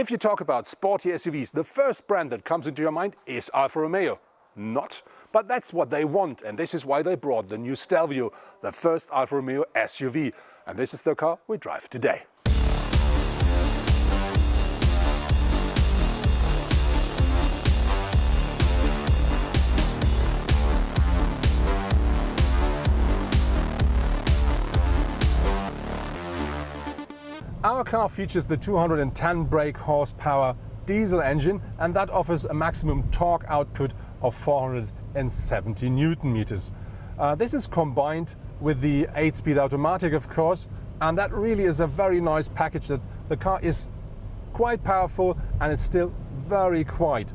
If you talk about sporty SUVs, the first brand that comes into your mind is Alfa Romeo. Not, but that's what they want, and this is why they brought the new Stelvio, the first Alfa Romeo SUV. And this is the car we drive today. Our car features the 210 brake horsepower diesel engine, and that offers a maximum torque output of 470 Newton meters. This is combined with the 8-speed automatic, of course, and that really is a very nice package. That the car is quite powerful and it's still very quiet.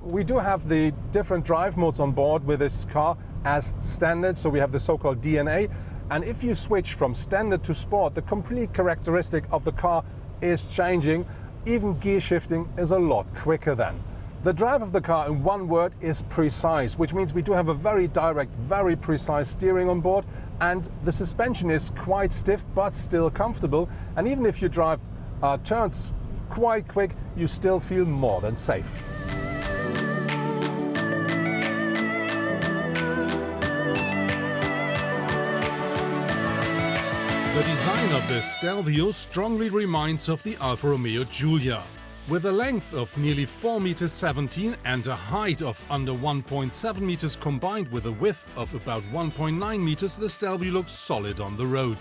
We do have the different drive modes on board with this car as standard, so we have the so-called DNA. And if you switch from standard to sport, the complete characteristic of the car is changing. Even gear shifting is a lot quicker then. The drive of the car, in one word, is precise, which means we do have a very direct, very precise steering on board, and the suspension is quite stiff but still comfortable. And even if you drive turns quite quick, you still feel more than safe. The design of the Stelvio strongly reminds of the Alfa Romeo Giulia. With a length of nearly 4,17 meters and a height of under 1.7 meters combined with a width of about 1.9 meters, the Stelvio looks solid on the road.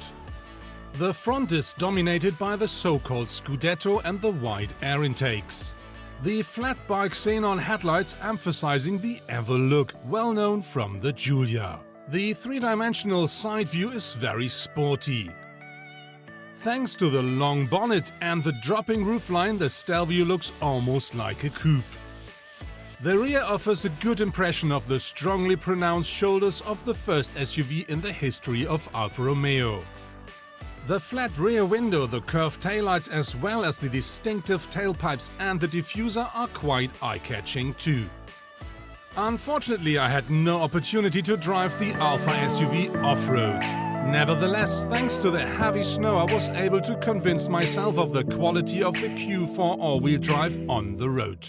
The front is dominated by the so-called Scudetto and the wide air intakes. The flat bark xenon headlights emphasizing the Ever look, well known from the Giulia. The three-dimensional side view is very sporty. Thanks to the long bonnet and the dropping roofline, the Stelvio looks almost like a coupe. The rear offers a good impression of the strongly pronounced shoulders of the first SUV in the history of Alfa Romeo. The flat rear window, the curved taillights as well as the distinctive tailpipes and the diffuser are quite eye-catching too. Unfortunately, I had no opportunity to drive the Alfa SUV off-road. Nevertheless, thanks to the heavy snow, I was able to convince myself of the quality of the Q4 all-wheel drive on the road.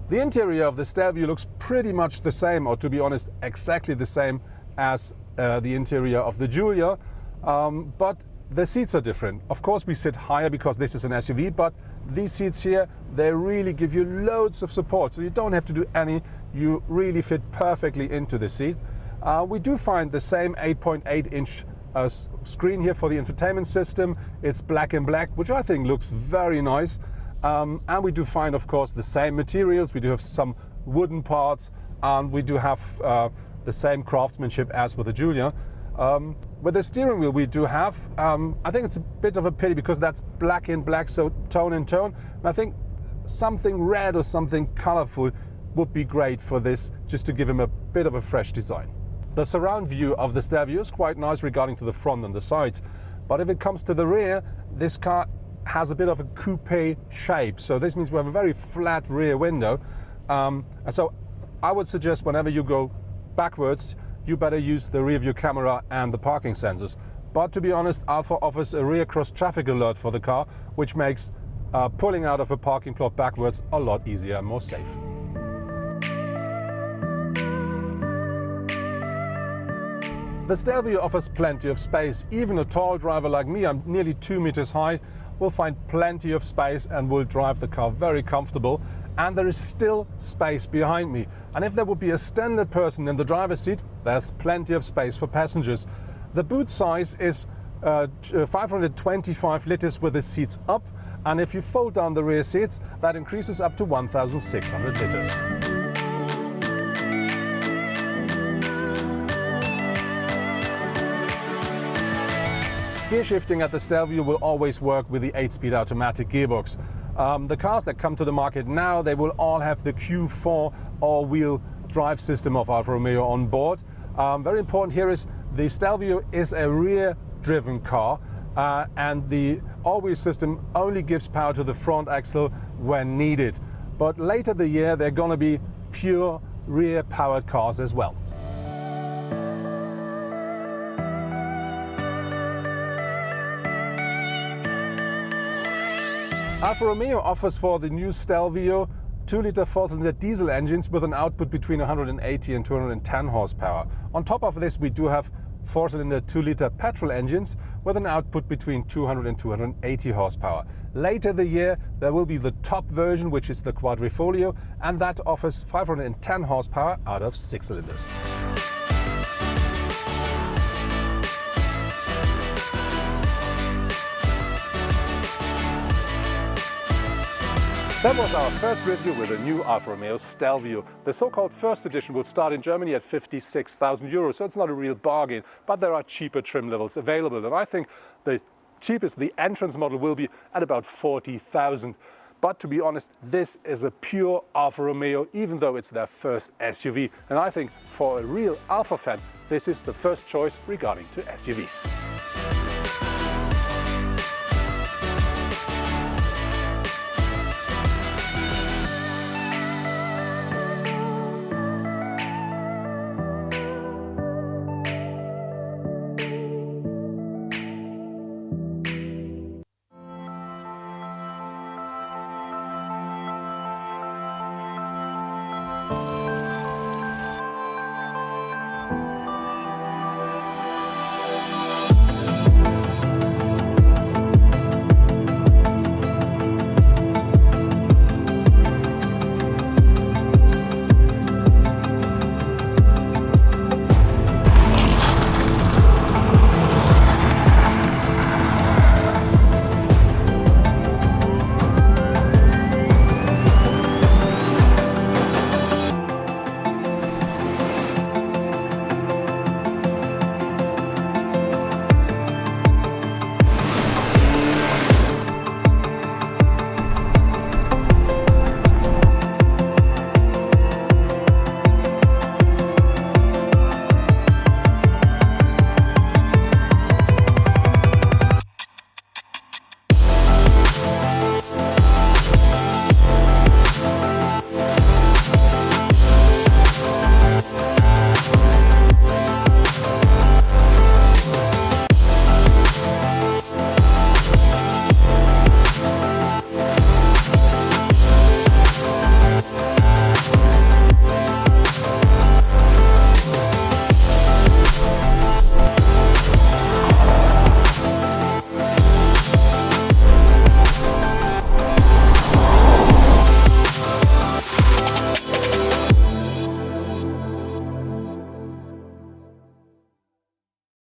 The interior of the Stelvio looks pretty much the same, or to be honest, exactly the same as the interior of the Giulia, but the seats are different. Of course, we sit higher because this is an SUV, but these seats here, they really give you loads of support, so you don't have to do any. You really fit perfectly into the seat. We do find the same 8.8-inch screen here for the infotainment system. It's black and black, which I think looks very nice. And we do find, of course, the same materials. We do have some wooden parts, and we do have the same craftsmanship as with the Giulia. With the steering wheel we do have, I think it's a bit of a pity because that's black in black, so tone in tone. And I think something red or something colorful would be great for this, just to give him a bit of a fresh design. The surround view of the Stelvio is quite nice regarding to the front and the sides, but if it comes to the rear, this car has a bit of a coupe shape, so this means we have a very flat rear window, and so I would suggest whenever you go backwards, you better use the rear view camera and the parking sensors. But to be honest, Alfa offers a rear cross traffic alert for the car, which makes pulling out of a parking plot backwards a lot easier and more safe. The Stelvio offers plenty of space. Even a tall driver like me, I'm nearly 2 meters high, will find plenty of space and will drive the car very comfortable. And there is still space behind me. And if there would be a standard person in the driver's seat, there's plenty of space for passengers. The boot size is 525 liters with the seats up. And if you fold down the rear seats, that increases up to 1,600 liters. Gear shifting at the Stelvio will always work with the 8-speed automatic gearbox. The cars that come to the market now, they will all have the Q4 all-wheel drive system of Alfa Romeo on board. Very important here is the Stelvio is a rear-driven car, and the all-wheel system only gives power to the front axle when needed. But later the year, they're going to be pure rear-powered cars as well. Alfa Romeo offers for the new Stelvio 2-liter 4-cylinder diesel engines with an output between 180 and 210 horsepower. On top of this, we do have 4-cylinder 2-liter petrol engines with an output between 200 and 280 horsepower. Later the year, there will be the top version, which is the Quadrifoglio, and that offers 510 horsepower out of 6 cylinders. That was our first review with a new Alfa Romeo Stelvio. The so-called first edition will start in Germany at 56,000 euros, so it's not a real bargain, but there are cheaper trim levels available. And I think the cheapest, the entrance model, will be at about 40,000. But to be honest, this is a pure Alfa Romeo, even though it's their first SUV. And I think for a real Alfa fan, this is the first choice regarding to SUVs.